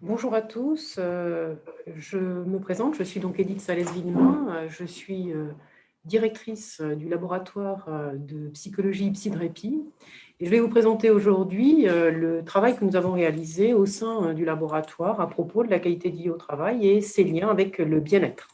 Bonjour à tous, je me présente, je suis donc Édith Salès-Villemain, je suis directrice du laboratoire de psychologie Psydrépi et je vais vous présenter aujourd'hui le travail que nous avons réalisé au sein du laboratoire à propos de la qualité de vie au travail et ses liens avec le bien-être.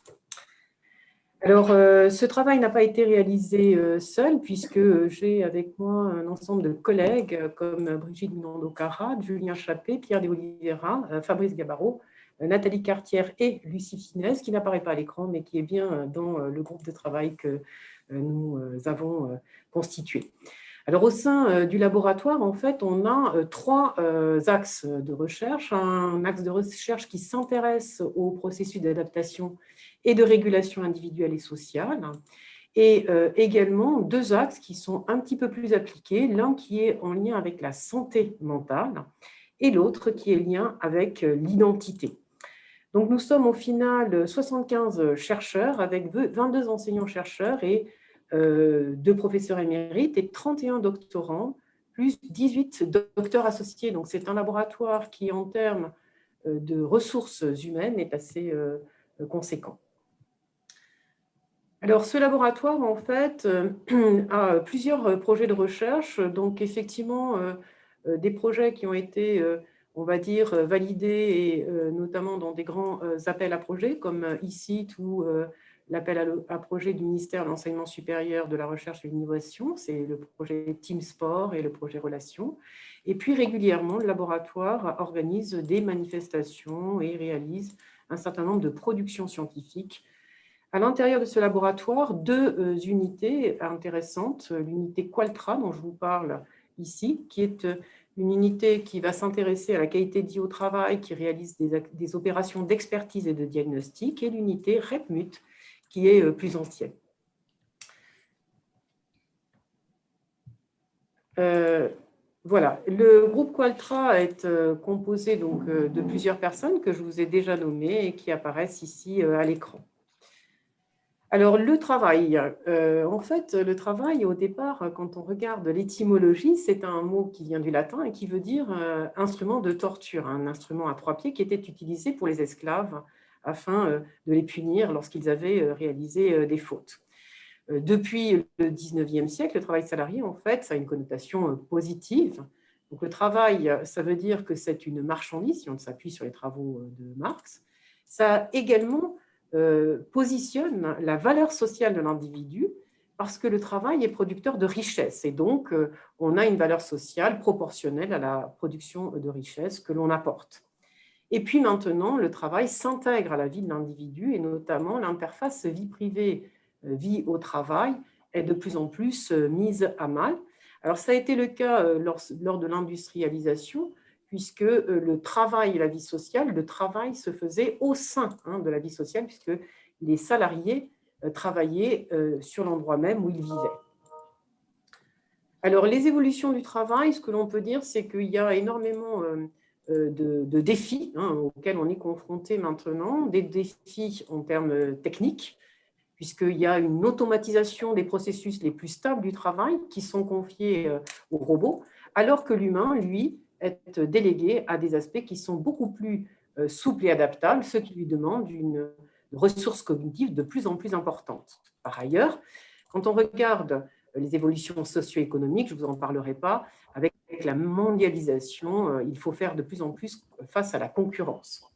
Alors, ce travail n'a pas été réalisé seul, puisque j'ai avec moi un ensemble de collègues comme Brigitte Minando-Cara, Julien Chappé, Pierre de Oliveira, Fabrice Gabarro, Nathalie Cartier et Lucie Finesse, qui n'apparaît pas à l'écran, mais qui est bien dans le groupe de travail que nous avons constitué. Alors, au sein du laboratoire, en fait, on a trois axes de recherche. Un axe de recherche qui s'intéresse au processus d'adaptation et de régulation individuelle et sociale, et également deux axes qui sont un petit peu plus appliqués, l'un qui est en lien avec la santé mentale et l'autre qui est en lien avec l'identité. Donc, nous sommes au final 75 chercheurs avec 22 enseignants-chercheurs et 2 professeurs émérites et 31 doctorants, plus 18 docteurs associés. Donc, c'est un laboratoire qui, en termes de ressources humaines, est assez conséquent. Alors, ce laboratoire, en fait, a plusieurs projets de recherche. Donc, effectivement, des projets qui ont été, on va dire, validés, et notamment dans des grands appels à projets, comme ICIT ou l'appel à projet du ministère de l'Enseignement supérieur, de la Recherche et de l'Innovation. C'est le projet Team Sport et le projet Relations. Et puis, régulièrement, le laboratoire organise des manifestations et réalise un certain nombre de productions scientifiques. À l'intérieur de ce laboratoire, deux unités intéressantes. L'unité Qualtra, dont je vous parle ici, qui est une unité qui va s'intéresser à la qualité de vie au travail, qui réalise des opérations d'expertise et de diagnostic, et l'unité REPMUT, qui est plus ancienne. Voilà, le groupe Qualtra est composé donc de plusieurs personnes que je vous ai déjà nommées et qui apparaissent ici à l'écran. Alors, le travail, en fait, le travail, au départ, quand on regarde l'étymologie, c'est un mot qui vient du latin et qui veut dire instrument de torture, un instrument à 3 pieds qui était utilisé pour les esclaves afin de les punir lorsqu'ils avaient réalisé des fautes. Depuis le 19e siècle, le travail salarié, en fait, ça a une connotation positive. Donc, le travail, ça veut dire que c'est une marchandise, si on s'appuie sur les travaux de Marx. Ça également positionne la valeur sociale de l'individu parce que le travail est producteur de richesse et donc on a une valeur sociale proportionnelle à la production de richesse que l'on apporte. Et puis maintenant, le travail s'intègre à la vie de l'individu et notamment l'interface vie privée, vie au travail est de plus en plus mise à mal. Alors ça a été le cas lors de l'industrialisation, puisque le travail et la vie sociale, le travail se faisait au sein de la vie sociale, puisque les salariés travaillaient sur l'endroit même où ils vivaient. Alors, les évolutions du travail, ce que l'on peut dire, c'est qu'il y a énormément de défis auxquels on est confronté maintenant, des défis en termes techniques, puisqu'il y a une automatisation des processus les plus stables du travail qui sont confiés aux robots, alors que l'humain, lui, est délégué à des aspects qui sont beaucoup plus souples et adaptables, ce qui lui demande une ressource cognitive de plus en plus importante. Par ailleurs, quand on regarde les évolutions socio-économiques, je ne vous en parlerai pas, avec la mondialisation, il faut faire de plus en plus face à la concurrence.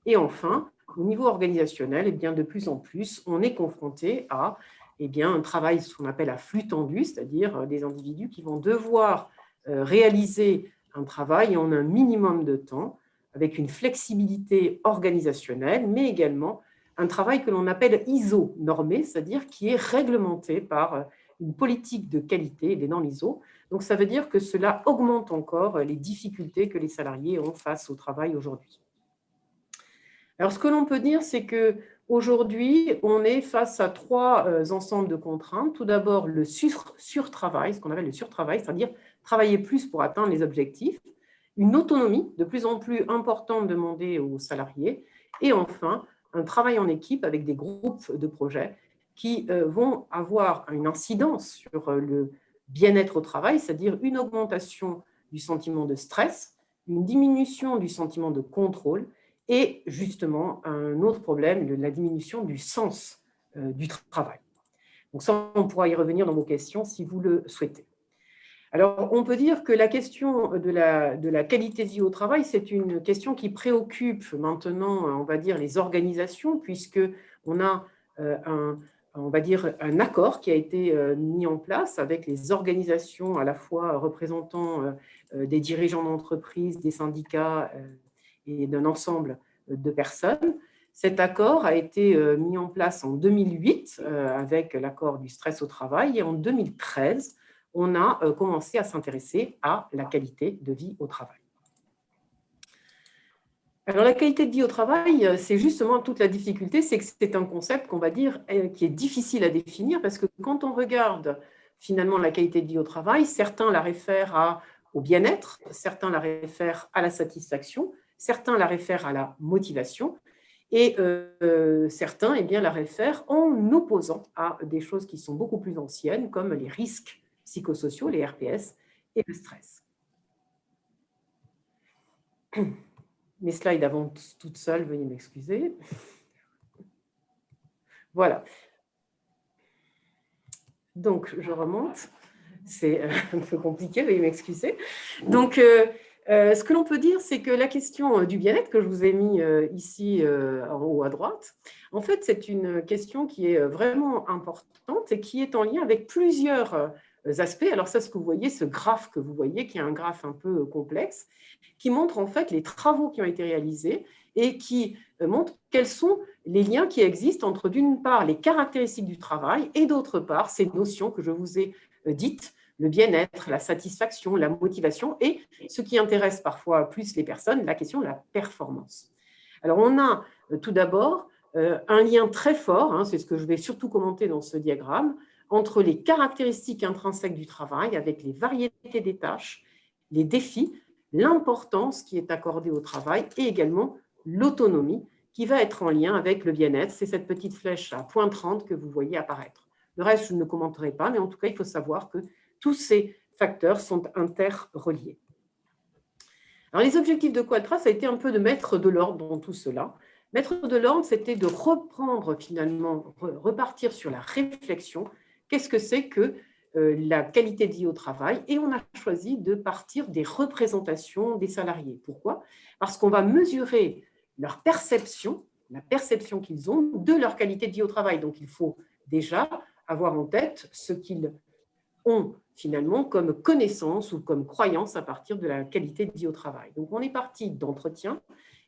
Et enfin, au niveau organisationnel, eh bien, de plus en plus, on est confronté à un travail, ce qu'on appelle à flux tendu, c'est-à-dire des individus qui vont devoir réaliser un travail en un minimum de temps, avec une flexibilité organisationnelle, mais également un travail que l'on appelle ISO-normé, c'est-à-dire qui est réglementé par une politique de qualité et des normes ISO. Donc, ça veut dire que cela augmente encore les difficultés que les salariés ont face au travail aujourd'hui. Alors, ce que l'on peut dire, c'est qu'aujourd'hui, on est face à trois ensembles de contraintes. Tout d'abord, le surtravail, ce qu'on appelle le surtravail, c'est-à-dire travailler plus pour atteindre les objectifs. Une autonomie de plus en plus importante demandée aux salariés. Et enfin, un travail en équipe avec des groupes de projets qui vont avoir une incidence sur le bien-être au travail, c'est-à-dire une augmentation du sentiment de stress, une diminution du sentiment de contrôle et justement un autre problème, la diminution du sens du travail. Donc ça, on pourra y revenir dans vos questions si vous le souhaitez. Alors, on peut dire que la question de la qualité de vie au travail, c'est une question qui préoccupe maintenant, on va dire, les organisations, puisqu'on a on va dire, un accord qui a été mis en place avec les organisations à la fois représentant des dirigeants d'entreprise, des syndicats et d'un ensemble de personnes. Cet accord a été mis en place en 2008 avec l'accord du stress au travail et en 2013, on a commencé à s'intéresser à la qualité de vie au travail. Alors, la qualité de vie au travail, c'est justement toute la difficulté, c'est que c'est un concept qu'on va dire qui est difficile à définir parce que quand on regarde finalement la qualité de vie au travail, certains la réfèrent au bien-être, certains la réfèrent à la satisfaction, certains la réfèrent à la motivation et certains la réfèrent en opposant à des choses qui sont beaucoup plus anciennes comme les risques psychosociaux, les RPS, et le stress. Mes slides avancent toutes seules, veuillez m'excuser. Voilà. Donc, je remonte. C'est un peu compliqué, veuillez m'excuser. Donc, ce que l'on peut dire, c'est que la question du bien-être que je vous ai mis ici en haut à droite, en fait, c'est une question qui est vraiment importante et qui est en lien avec plusieurs aspects. Alors ça, ce que vous voyez, ce graphe que vous voyez, qui est un graphe un peu complexe, qui montre en fait les travaux qui ont été réalisés et qui montre quels sont les liens qui existent entre, d'une part, les caractéristiques du travail et d'autre part, ces notions que je vous ai dites, le bien-être, la satisfaction, la motivation et ce qui intéresse parfois plus les personnes, la question de la performance. Alors, on a tout d'abord un lien très fort, c'est ce que je vais surtout commenter dans ce diagramme, entre les caractéristiques intrinsèques du travail avec les variétés des tâches, les défis, l'importance qui est accordée au travail et également l'autonomie qui va être en lien avec le bien-être. C'est cette petite flèche à point 30 que vous voyez apparaître. Le reste, je ne commenterai pas, mais en tout cas, il faut savoir que tous ces facteurs sont interreliés. Alors, les objectifs de Qualtran, ça a été un peu de mettre de l'ordre dans tout cela. Mettre de l'ordre, c'était de reprendre finalement, repartir sur la réflexion. Qu'est-ce que c'est que la qualité de vie au travail? Et on a choisi de partir des représentations des salariés. Pourquoi? Parce qu'on va mesurer leur perception, la perception qu'ils ont de leur qualité de vie au travail. Donc, il faut déjà avoir en tête ce qu'ils ont finalement comme connaissance ou comme croyance à partir de la qualité de vie au travail. Donc, on est parti d'entretiens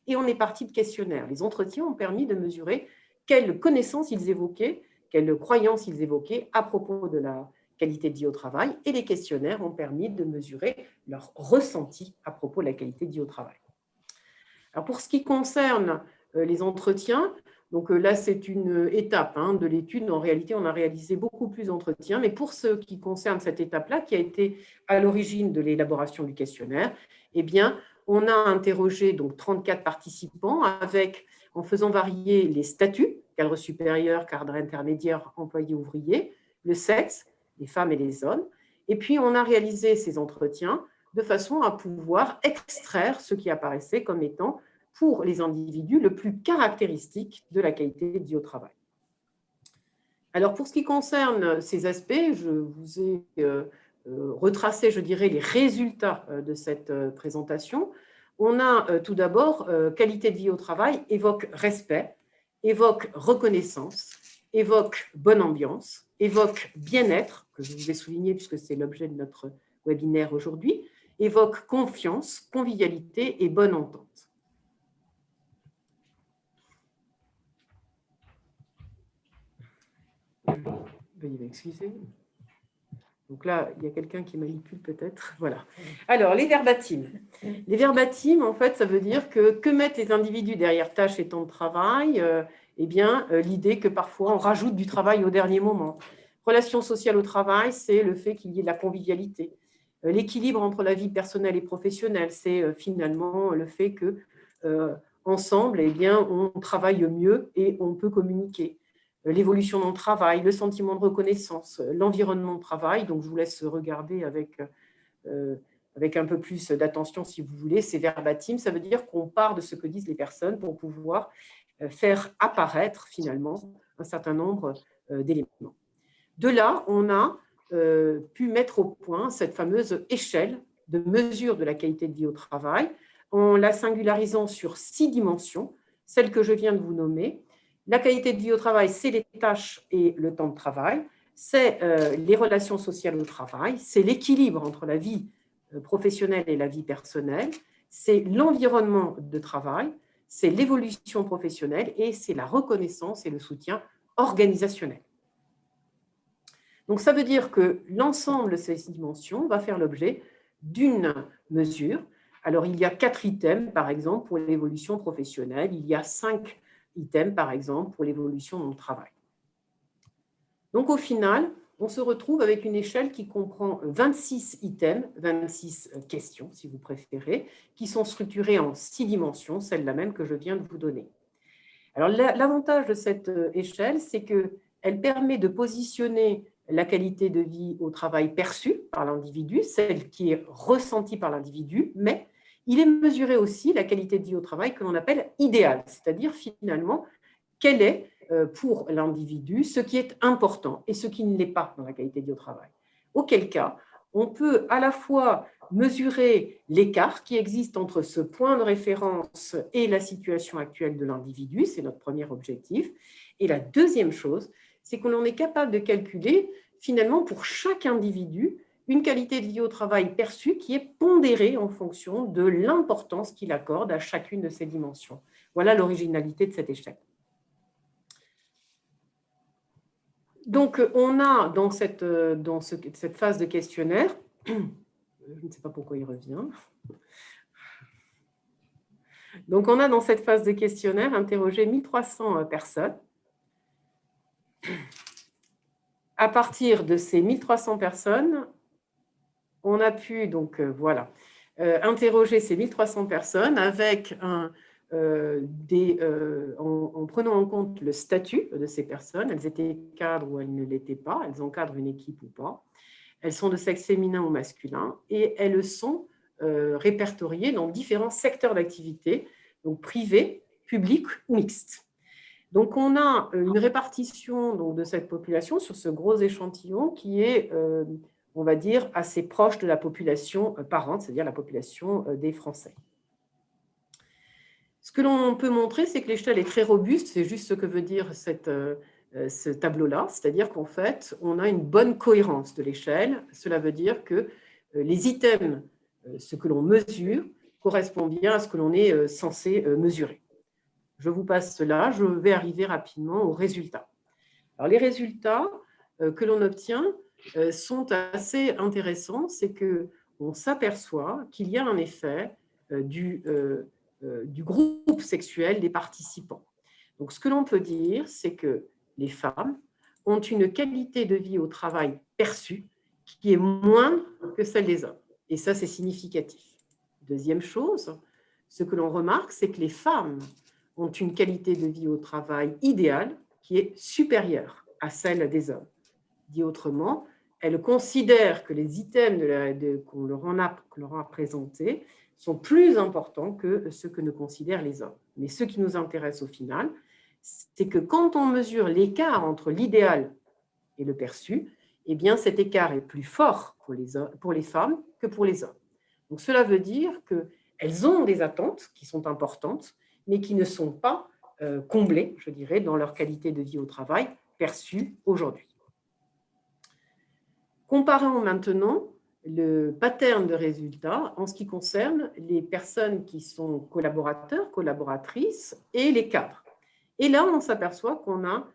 et on est parti de questionnaires. Les entretiens ont permis de mesurer quelles connaissances ils évoquaient, quelles croyances ils évoquaient à propos de la qualité de vie au travail, et les questionnaires ont permis de mesurer leur ressenti à propos de la qualité de vie au travail. Alors, pour ce qui concerne les entretiens, donc là, c'est une étape de l'étude. En réalité, on a réalisé beaucoup plus d'entretiens, mais pour ce qui concerne cette étape-là, qui a été à l'origine de l'élaboration du questionnaire, eh bien, on a interrogé donc 34 participants en faisant varier les statuts, cadre supérieur, cadre intermédiaire, employé ouvrier, le sexe, les femmes et les hommes. Et puis, on a réalisé ces entretiens de façon à pouvoir extraire ce qui apparaissait comme étant pour les individus le plus caractéristique de la qualité de vie au travail. Alors, pour ce qui concerne ces aspects, je vous ai retracé, je dirais, les résultats de cette présentation. On a tout d'abord qualité de vie au travail évoque respect, évoque reconnaissance, évoque bonne ambiance, évoque bien-être, que je vous ai souligné puisque c'est l'objet de notre webinaire aujourd'hui, évoque confiance, convivialité et bonne entente. Veuillez m'excuser. Donc là, il y a quelqu'un qui manipule peut-être. Voilà. Alors, les verbatims. Les verbatims, en fait, ça veut dire que mettent les individus derrière tâches et temps de travail? Eh bien, l'idée que parfois on rajoute du travail au dernier moment. Relation sociale au travail, c'est le fait qu'il y ait de la convivialité. L'équilibre entre la vie personnelle et professionnelle, c'est finalement le fait que ensemble, eh bien, on travaille mieux et on peut communiquer. L'évolution dans le travail, le sentiment de reconnaissance, l'environnement de travail. Donc, je vous laisse regarder avec avec un peu plus d'attention si vous voulez, c'est verbatim, ça veut dire qu'on part de ce que disent les personnes pour pouvoir faire apparaître finalement un certain nombre d'éléments. De là, on a pu mettre au point cette fameuse échelle de mesure de la qualité de vie au travail en la singularisant sur 6 dimensions, celles que je viens de vous nommer. La qualité de vie au travail, c'est les tâches et le temps de travail, c'est les relations sociales au travail, c'est l'équilibre entre la vie professionnelle et la vie personnelle, c'est l'environnement de travail, c'est l'évolution professionnelle et c'est la reconnaissance et le soutien organisationnel. Donc, ça veut dire que l'ensemble de ces dimensions va faire l'objet d'une mesure. Alors, il y a 4 items, par exemple, pour l'évolution professionnelle. Il y a 5 items, par exemple, pour l'évolution dans le travail. Donc, au final, on se retrouve avec une échelle qui comprend 26 items, 26 questions, si vous préférez, qui sont structurées en 6 dimensions, celle-là même que je viens de vous donner. Alors, l'avantage de cette échelle, c'est qu'elle permet de positionner la qualité de vie au travail perçue par l'individu, celle qui est ressentie par l'individu, mais il est mesuré aussi la qualité de vie au travail que l'on appelle idéale, c'est-à-dire finalement, quelle est pour l'individu ce qui est important et ce qui ne l'est pas dans la qualité de vie au travail. Auquel cas, on peut à la fois mesurer l'écart qui existe entre ce point de référence et la situation actuelle de l'individu, c'est notre premier objectif. Et la deuxième chose, c'est que l'on est capable de calculer finalement pour chaque individu une qualité de vie au travail perçue qui est pondérée en fonction de l'importance qu'il accorde à chacune de ces dimensions. Voilà l'originalité de cette échelle. Donc, on a dans cette phase de questionnaire, je ne sais pas pourquoi il revient. Donc, on a dans cette phase de questionnaire interrogé 1300 personnes. À partir de ces 1300 personnes, on a pu donc interroger ces 1300 personnes avec en prenant en compte le statut de ces personnes. Elles étaient cadres ou elles ne l'étaient pas, elles encadrent une équipe ou pas. Elles sont de sexe féminin ou masculin et elles sont répertoriées dans différents secteurs d'activité, donc privés, publics ou mixtes. Donc, on a une répartition donc, de cette population sur ce gros échantillon qui est, on va dire, assez proche de la population parente, c'est-à-dire la population des Français. Ce que l'on peut montrer, c'est que l'échelle est très robuste, c'est juste ce que veut dire ce tableau-là, c'est-à-dire qu'en fait, on a une bonne cohérence de l'échelle. Cela veut dire que les items, ce que l'on mesure, correspond bien à ce que l'on est censé mesurer. Je vous passe cela, je vais arriver rapidement aux résultats. Alors, les résultats que l'on obtient sont assez intéressants, c'est qu'on s'aperçoit qu'il y a un effet du groupe sexuel des participants. Donc, ce que l'on peut dire, c'est que les femmes ont une qualité de vie au travail perçue qui est moindre que celle des hommes. Et ça, c'est significatif. Deuxième chose, ce que l'on remarque, c'est que les femmes ont une qualité de vie au travail idéale qui est supérieure à celle des hommes. Dit autrement, elles considèrent que les items qu'on leur a présentés sont plus importants que ceux que ne considèrent les hommes. Mais ce qui nous intéresse au final, c'est que quand on mesure l'écart entre l'idéal et le perçu, eh bien cet écart est plus fort pour les femmes que pour les hommes. Donc cela veut dire qu'elles ont des attentes qui sont importantes, mais qui ne sont pas comblées, je dirais, dans leur qualité de vie au travail perçue aujourd'hui. Comparons maintenant le pattern de résultats en ce qui concerne les personnes qui sont collaborateurs, collaboratrices et les cadres. Et là, on s'aperçoit qu'on a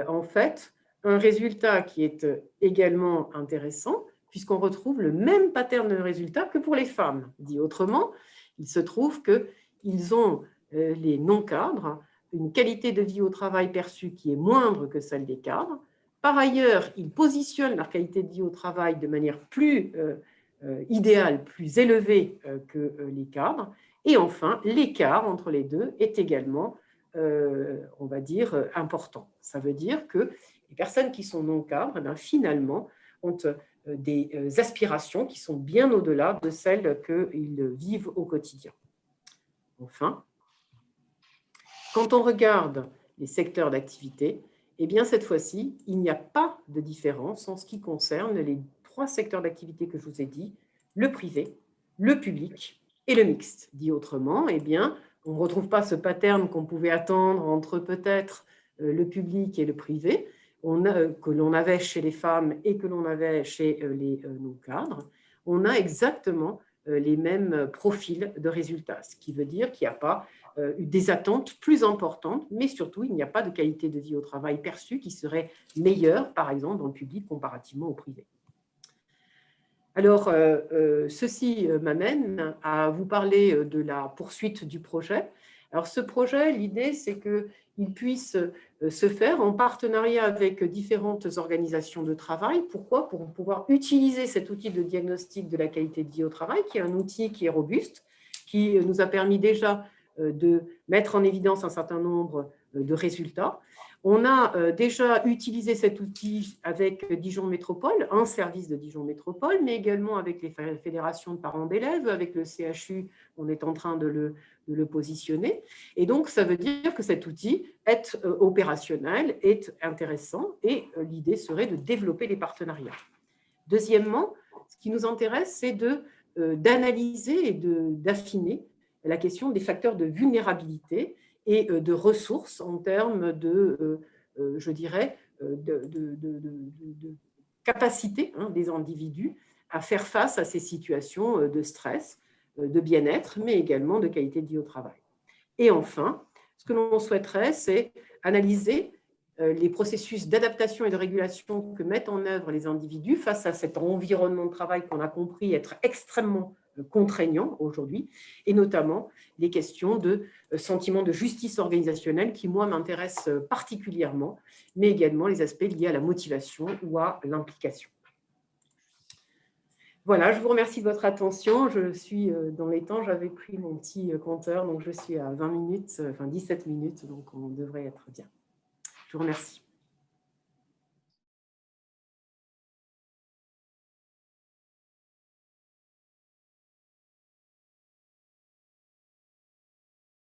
en fait un résultat qui est également intéressant puisqu'on retrouve le même pattern de résultats que pour les femmes. Dit autrement, il se trouve qu'ils ont, les non-cadres, une qualité de vie au travail perçue qui est moindre que celle des cadres. Par ailleurs, ils positionnent leur qualité de vie au travail de manière plus idéale, plus élevée que les cadres. Et enfin, l'écart entre les deux est également, on va dire, important. Ça veut dire que les personnes qui sont non cadres, finalement, ont des aspirations qui sont bien au-delà de celles qu'ils vivent au quotidien. Enfin, quand on regarde les secteurs d'activité, eh bien cette fois-ci, il n'y a pas de différence en ce qui concerne les 3 secteurs d'activité que je vous ai dit, le privé, le public et le mixte. Dit autrement, eh bien, on ne retrouve pas ce pattern qu'on pouvait attendre entre peut-être le public et le privé, que l'on avait chez les femmes et que l'on avait chez les non-cadres. On a exactement les mêmes profils de résultats, ce qui veut dire qu'il n'y a pas des attentes plus importantes, mais surtout, il n'y a pas de qualité de vie au travail perçue qui serait meilleure, par exemple, dans le public comparativement au privé. Alors, ceci m'amène à vous parler de la poursuite du projet. Alors, ce projet, l'idée, c'est qu'il puisse se faire en partenariat avec différentes organisations de travail. Pourquoi? Pour pouvoir utiliser cet outil de diagnostic de la qualité de vie au travail, qui est un outil qui est robuste, qui nous a permis déjà de mettre en évidence un certain nombre de résultats. On a déjà utilisé cet outil avec Dijon Métropole, un service de Dijon Métropole, mais également avec les fédérations de parents d'élèves, avec le CHU, on est en train de le positionner. Et donc, ça veut dire que cet outil est opérationnel, est intéressant, et l'idée serait de développer les partenariats. Deuxièmement, ce qui nous intéresse, c'est d'analyser et d'affiner la question des facteurs de vulnérabilité et de ressources en termes je dirais, de capacité des individus à faire face à ces situations de stress, de bien-être, mais également de qualité de vie au travail. Et enfin, ce que l'on souhaiterait, c'est analyser les processus d'adaptation et de régulation que mettent en œuvre les individus face à cet environnement de travail qu'on a compris être extrêmement contraignant aujourd'hui, et notamment les questions de sentiment de justice organisationnelle qui, moi, m'intéressent particulièrement, mais également les aspects liés à la motivation ou à l'implication. Voilà, je vous remercie de votre attention. Je suis dans les temps, j'avais pris mon petit compteur, donc je suis à 20 minutes, enfin 17 minutes, donc on devrait être bien. Je vous remercie.